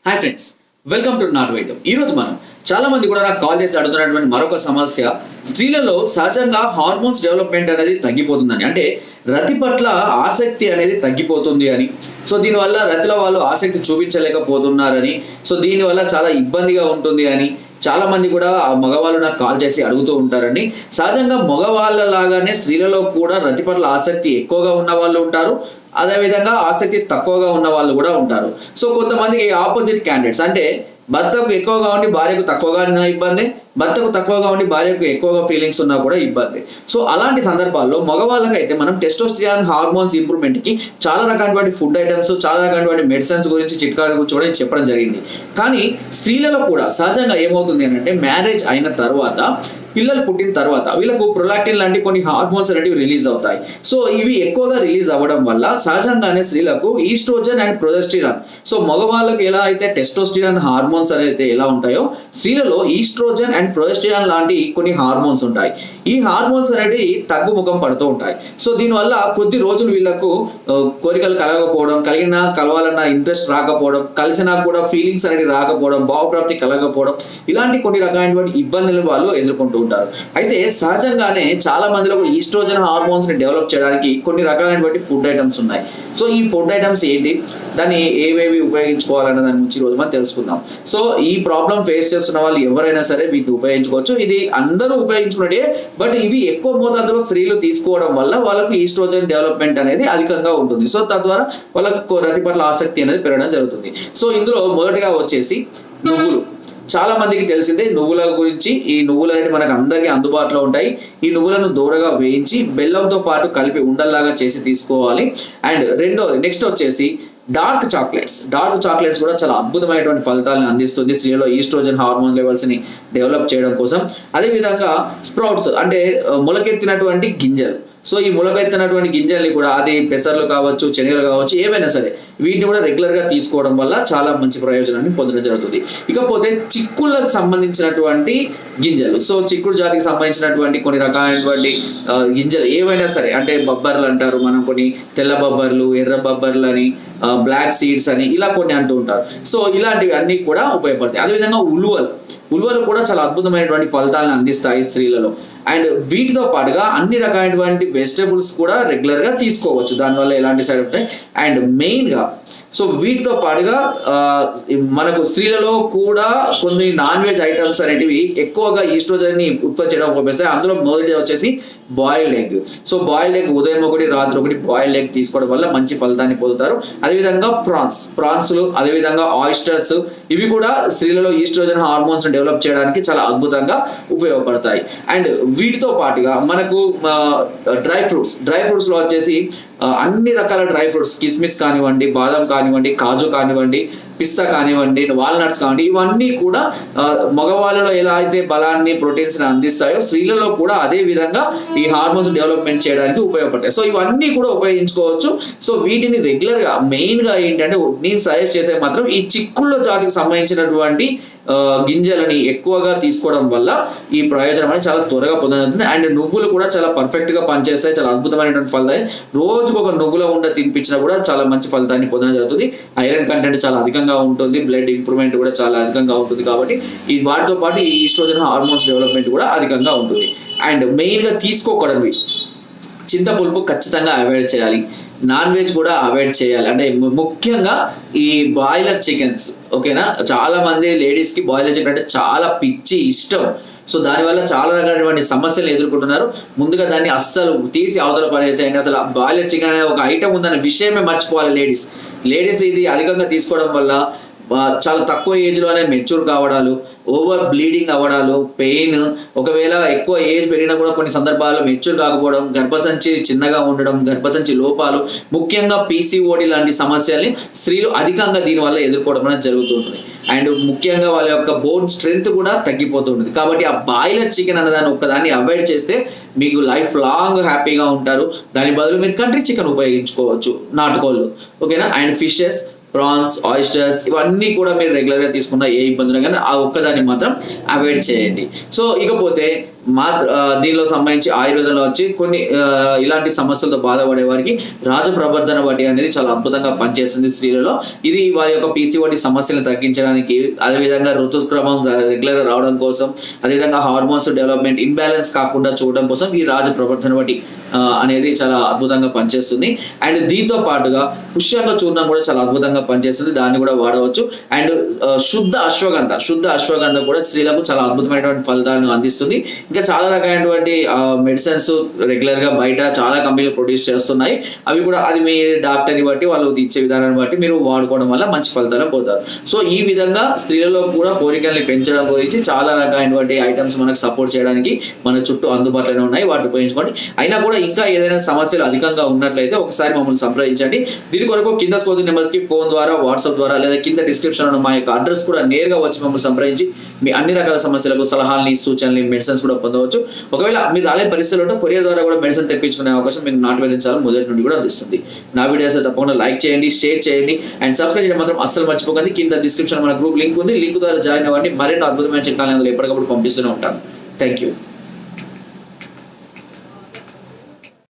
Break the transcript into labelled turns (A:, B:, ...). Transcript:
A: Hi friends, welcome to not వైద్యం. ఈరోజు మనం చాలా మంది కూడా నాకు కాల్ చేసి అడుగుతున్నటువంటి మరొక సమస్య, స్త్రీలలో సహజంగా హార్మోన్స్ డెవలప్మెంట్ అనేది తగ్గిపోతుందని, అంటే రతి పట్ల ఆసక్తి అనేది తగ్గిపోతుంది అని. సో దీనివల్ల రతిలో వాళ్ళు ఆసక్తి చూపించలేకపోతున్నారని, సో దీనివల్ల చాలా ఇబ్బందిగా ఉంటుంది అని చాలా మంది కూడా మగవాళ్ళు నాకు కాల్ చేసి అడుగుతూ ఉంటారండి. సహజంగా మగవాళ్ళ లాగానే స్త్రీలలో కూడా రతి పట్ల ఆసక్తి ఎక్కువగా ఉన్న వాళ్ళు ఉంటారు, అదేవిధంగా ఆసక్తి తక్కువగా ఉన్న వాళ్ళు కూడా ఉంటారు. సో కొంతమందికి ఆపోజిట్ క్యాండిడేట్స్, అంటే భర్తకు ఎక్కువగా ఉండి భార్యకు తక్కువగా ఉన్న ఇబ్బంది, భర్తకు తక్కువగా ఉండి భార్యకు ఎక్కువగా ఫీలింగ్స్ ఉన్నా కూడా ఇబ్బంది. సో అలాంటి సందర్భాల్లో మగవాళ్ళకైతే మనం టెస్టోస్టిరాన్ హార్మోన్స్ ఇంప్రూవ్మెంట్కి చాలా రకాలైనటువంటి ఫుడ్ ఐటమ్స్, చాలా రకాలైనటువంటి మెడిసిన్స్ గురించి, చిట్కాల గురించి కూడా చెప్పడం జరిగింది. కానీ స్త్రీలలో కూడా సహజంగా ఏమవుతుంది అంటే మ్యారేజ్ అయిన తర్వాత, పిల్లలు పుట్టిన తర్వాత వీళ్ళకు ప్రొలాక్టిన్ లాంటి కొన్ని హార్మోన్స్ అనేవి రిలీజ్ అవుతాయి. సో ఇవి ఎక్కువగా రిలీజ్ అవ్వడం వల్ల సహజంగానే స్త్రీలకు ఈస్ట్రోజన్ అండ్ ప్రొజెస్టిరాన్, సో మగవాళ్ళకు ఎలా అయితే టెస్టోస్టిరాన్ హార్మోన్స్ అనేది ఎలా ఉంటాయో, స్త్రీలలో ఈస్ట్రోజన్ అండ్ ప్రొజెస్టిరాన్ లాంటి కొన్ని హార్మోన్స్ ఉంటాయి. ఈ హార్మోన్స్ అనేవి తగ్గుముఖం పడుతూ ఉంటాయి. సో దీనివల్ల కొద్ది రోజులు వీళ్ళకు కోరికలు కలగకపోవడం, కలవాలన్న ఇంట్రెస్ట్ రాకపోవడం, కలిసినా కూడా ఫీలింగ్స్ అనేవి రాకపోవడం, భావప్రాప్తి కలగకపోవడం, ఇలాంటి కొన్ని రకాలైనటువంటి ఇబ్బందులు వాళ్ళు ఎదుర్కొంటూ ఉంటారు. అయితే సహజంగానే చాలా మందిలో ఈస్ట్రోజన్ హార్మోన్స్ ని డెవలప్ చేయడానికి కొన్ని రకాలైనటువంటి ఫుడ్ ఐటమ్స్ ఉన్నాయి. సో ఈ ఫుడ్ ఐటమ్స్ ఏంటి, దాన్ని ఏవేవి ఉపయోగించుకోవాలన్న దాని గురించి రోజు మనం తెలుసుకుందాం. సో ఈ ప్రాబ్లం ఫేస్ చేస్తున్న వాళ్ళు ఎవరైనా సరే వీటిని ఉపయోగించుకోవచ్చు. ఇది అందరూ ఉపయోగించుకున్నట్టే, బట్ ఇవి ఎక్కువ మోతాదులో స్త్రీలు తీసుకోవడం వల్ల వాళ్ళకు ఈస్ట్రోజన్ డెవలప్మెంట్ అనేది అధికంగా ఉంటుంది. సో తద్వారా వాళ్ళకు రతి పట్ల ఆసక్తి అనేది పెరగడం జరుగుతుంది. సో ఇందులో మొదటిగా వచ్చేసి నువ్వులు. చాలా మందికి తెలిసిందే నువ్వుల గురించి. ఈ నువ్వులు అనేవి మనకు అందరికీ అందుబాటులో ఉంటాయి. ఈ నువ్వులను దూరగా వేయించి బెల్లంతో పాటు కలిపి ఉండల్లాగా చేసి తీసుకోవాలి. అండ్ నెక్స్ట్ వచ్చేసి డార్క్ చాక్లెట్స్ కూడా చాలా అద్భుతమైనటువంటి ఫలితాలను అందిస్తుంది స్త్రీలో ఈస్ట్రోజన్ హార్మోన్ లెవెల్స్ ని డెవలప్ చేయడం కోసం. అదేవిధంగా స్ప్రౌట్స్, అంటే మొలకెత్తినటువంటి గింజలు. సో ఈ మొలకెత్తినటువంటి గింజల్ని కూడా, అది పెసర్లు కావచ్చు, శనగలు కావచ్చు, ఏవైనా సరే వీటిని కూడా రెగ్యులర్ గా తీసుకోవడం వల్ల చాలా మంచి ప్రయోజనాన్ని పొందడం జరుగుతుంది. ఇకపోతే చిక్కుళ్ళకు సంబంధించినటువంటి గింజలు, సో చిక్కుడు జాతికి సంబంధించినటువంటి కొన్ని రకాలైనటువంటి గింజలు ఏవైనా సరే, అంటే బొబ్బర్లు అంటారు మనం, కొన్ని తెల్ల బొబ్బర్లు, ఎర్ర బొబ్బర్లు అని, బ్లాక్ సీడ్స్ అని ఇలా కొన్ని అంటూ ఉంటారు. సో ఇలాంటివి అన్ని కూడా ఉపయోగపడతాయి. అదేవిధంగా ఉలువలు కూడా చాలా అద్భుతమైనటువంటి ఫలితాలను అందిస్తాయి స్త్రీలలో. అండ్ వీటితో పాటుగా అన్ని రకాలైనటువంటి వెజిటబుల్స్ కూడా రెగ్యులర్ గా తీసుకోవచ్చు, దానివల్ల ఎలాంటి సైడ్ ఎఫెక్ట్. అండ్ మెయిన్ గా సో వీటితో పాటుగా మనకు స్త్రీలలో కూడా కొన్ని నాన్ వెజ్ ఐటమ్స్ అనేటివి ఎక్కువగా ఈస్ట్రోజన్ ని ఉత్పత్తి చేయడం ఉపయోగిస్తాయి. అందులో మొదటి వచ్చేసి boiled egg. So boiled egg ఉదయం ఒకటి, రాత్రి ఒకటి బాయిల్డ్ ఎగ్ తీసుకోవడం వల్ల మంచి ఫలితాన్ని పొందుతారు. అదేవిధంగా ప్రాన్స్లు, అదేవిధంగా ఆయిస్టర్స్, ఇవి కూడా స్త్రీలలో ఈస్ట్రోజన్ హార్మోన్స్ డెవలప్ చేయడానికి చాలా అద్భుతంగా ఉపయోగపడతాయి. అండ్ వీటితో పాటుగా మనకు డ్రై ఫ్రూట్స్ లో వచ్చేసి అన్ని రకాల డ్రై ఫ్రూట్స్, కిస్మిస్ కానివ్వండి, బాదం కానివ్వండి, కాజు కానివ్వండి, పిస్తా కానివ్వండి, వాల్నట్స్ కానివ్వండి, ఇవన్నీ కూడా మగవాళ్ళలో ఎలా అయితే బలాన్ని, ప్రోటీన్స్ ని అందిస్తాయో స్త్రీలలో కూడా అదే విధంగా ఈ హార్మోన్స్ డెవలప్మెంట్ చేయడానికి ఉపయోగపడతాయి. సో ఇవన్నీ కూడా ఉపయోగించుకోవచ్చు. సో వీటిని రెగ్యులర్ గా మెయిన్ గా ఏంటంటే నేను సజెస్ట్ చేసే మాత్రం ఈ చిక్కుళ్ళ జాతికి సంబంధించినటువంటి గింజలని ఎక్కువగా తీసుకోవడం వల్ల ఈ ప్రయోజనం అనేది చాలా త్వరగా పొందవుతుంది. అండ్ నువ్వులు కూడా చాలా పర్ఫెక్ట్ గా పనిచేస్తాయి, చాలా అద్భుతమైనటువంటి ఫలితాలు. రోజుకు ఒక నువ్వుల ఉండ తినిపించినా కూడా చాలా మంచి ఫలితాన్ని పొందడం జరుగుతుంది. ఐరన్ కంటెంట్ చాలా అధికంగా ఉంటుంది, బ్లడ్ ఇంప్రూవ్మెంట్ కూడా చాలా అధికంగా ఉంటుంది. కాబట్టి ఈ వాటితో పాటు ఈ ఈస్ట్రోజన్ హార్మోన్స్ డెవలప్మెంట్ కూడా అధికంగా ఉంటుంది. అండ్ మెయిన్ గా తీసుకోకూడనివి, చింతపులుపు ఖచ్చితంగా అవాయిడ్ చేయాలి, నాన్ వెజ్ కూడా అవాయిడ్ చేయాలి. అంటే ముఖ్యంగా ఈ బాయిలర్ చికెన్స్, ఓకేనా. చాలా మంది లేడీస్ కి బాయిలర్ చికెన్ అంటే చాలా పిచ్చి ఇష్టం. సో దానివల్ల చాలా రకాలైనటువంటి సమస్యలు ఎదుర్కొంటున్నారు. ముందుగా దాన్ని అస్సలు తీసి అవతల పడేసేయండి. అసలు బాయిలర్ చికెన్ అనే ఒక ఐటమ్ ఉందనే విషయమే మర్చిపోవాలి లేడీస్. ఇది అధికంగా తీసుకోవడం వల్ల చాలా తక్కువ ఏజ్ లోనే మెచ్యూర్ కావడాలు, ఓవర్ బ్లీడింగ్ అవ్వడాలు, పెయిన్, ఒకవేళ ఎక్కువ ఏజ్ పెరిగినా కూడా కొన్ని సందర్భాల్లో మెచ్యూర్ కాకపోవడం, గర్భసంచి చిన్నగా ఉండడం, గర్భసంచి లోపాలు, ముఖ్యంగా PCOD లాంటి సమస్యల్ని స్త్రీలు అధికంగా దీనివల్ల ఎదుర్కోవడం అనేది జరుగుతుంది. అండ్ ముఖ్యంగా వాళ్ళ యొక్క బోన్ స్ట్రెంగ్త్ కూడా తగ్గిపోతుంది. కాబట్టి ఆ బాయిలర్ చికెన్ అన్నదాన్ని ఒక్కదాన్ని అవాయిడ్ చేస్తే మీకు లైఫ్ లాంగ్ హ్యాపీగా ఉంటారు. దాని బదులు మీరు కంట్రీ చికెన్ ఉపయోగించుకోవచ్చు, నాటుకోళ్ళు, ఓకేనా. అండ్ ఫిషెస్, ప్రాన్స్, ఆయిస్టర్స్ ఇవన్నీ కూడా మీరు రెగ్యులర్ గా తీసుకున్న ఏ ఇబ్బందులు కానీ ఆ ఒక్కదాన్ని మాత్రం అవాయిడ్ చేయండి. సో ఇకపోతే దీనిలో సంబంధించి ఆయుర్వేదంలో వచ్చి కొన్ని ఇలాంటి సమస్యలతో బాధపడే వారికి రాజప్రబర్ధన వడ్డీ అనేది చాలా అద్భుతంగా పనిచేస్తుంది స్త్రీలలో. ఇది వారి యొక్క పీసీఓడి సమస్యలను తగ్గించడానికి, అదేవిధంగా ఋతుక్రమం రెగ్యులర్ గా రావడం కోసం, అదేవిధంగా హార్మోన్స్ డెవలప్మెంట్ ఇన్బ్యాలెన్స్ కాకుండా చూడడం కోసం ఈ రాజప్రబర్ధన వడ్డీ అనేది చాలా అద్భుతంగా పనిచేస్తుంది. అండ్ దీంతో పాటుగా పుష్యంగ చూర్ణం కూడా చాలా అద్భుతంగా పనిచేస్తుంది, దాన్ని కూడా వాడవచ్చు. అండ్ శుద్ధ అశ్వగంధ కూడా స్త్రీలకు చాలా అద్భుతమైనటువంటి ఫలితాలను అందిస్తుంది. ఇంకా చాలా రకమైనటువంటి మెడిసిన్స్ రెగ్యులర్ గా బయట చాలా కంపెనీలు ప్రొడ్యూస్ చేస్తున్నాయి. అవి కూడా అది మీ డాక్టర్ని బట్టి వాళ్ళు ఇచ్చే విధానాన్ని బట్టి మీరు వాడుకోవడం వల్ల మంచి ఫలితాలను పొందుతారు. సో ఈ విధంగా స్త్రీలలో కూడా కోరికల్ని పెంచడం గురించి చాలా రకమైనటువంటి ఐటమ్స్ మనకు సపోర్ట్ చేయడానికి మన చుట్టూ అందుబాటులోనే ఉన్నాయి, వాటిని ఉపయోగించుకోండి. అయినా కూడా ఇంకా ఏదైనా సమస్యలు అధికంగా ఉన్నట్లయితే ఒకసారి మమ్మల్ని సంప్రదించండి. దీని కొరకు కింద స్కోర్ నెంబర్స్ కి ఫోన్ ద్వారా, వాట్సాప్ ద్వారా లేదా కింద డిస్క్రిప్షన్ లో మా యొక్క అడ్రస్ కూడా నేరుగా వచ్చి మమ్మల్ని సంప్రదించి మీ అన్ని రకాల సమస్యలకు సలహాలని, సూచనలు, మెడిసిన్స్ కూడా పొందవచ్చు. ఒకవేళ మీరు రాలేని పరిస్థితులు ఉంటే కొరియర్ ద్వారా కూడా మెడిసిన్ తెప్పించుకునే అవకాశం మీకు నాటు వేధించాలి మొదటి నుండి కూడా అందిస్తుంది. నా వీడియోస్ తప్పకుండా లైక్ చేయండి, షేర్ చేయండి అండ్ సబ్స్క్రైబ్ చేయడం మాత్రం అస్సలు మర్చిపోకండి. కింద డిస్క్రిప్షన్ మన గ్రూప్ లింక్ ఉంది, లింక్ ద్వారా జాయిన్ అవ్వండి. మరిన్ని అద్భుతమైన చిట్కాలను అందులో ఎప్పటికప్పుడు పంపిస్తూనే ఉంటాను. Thank you.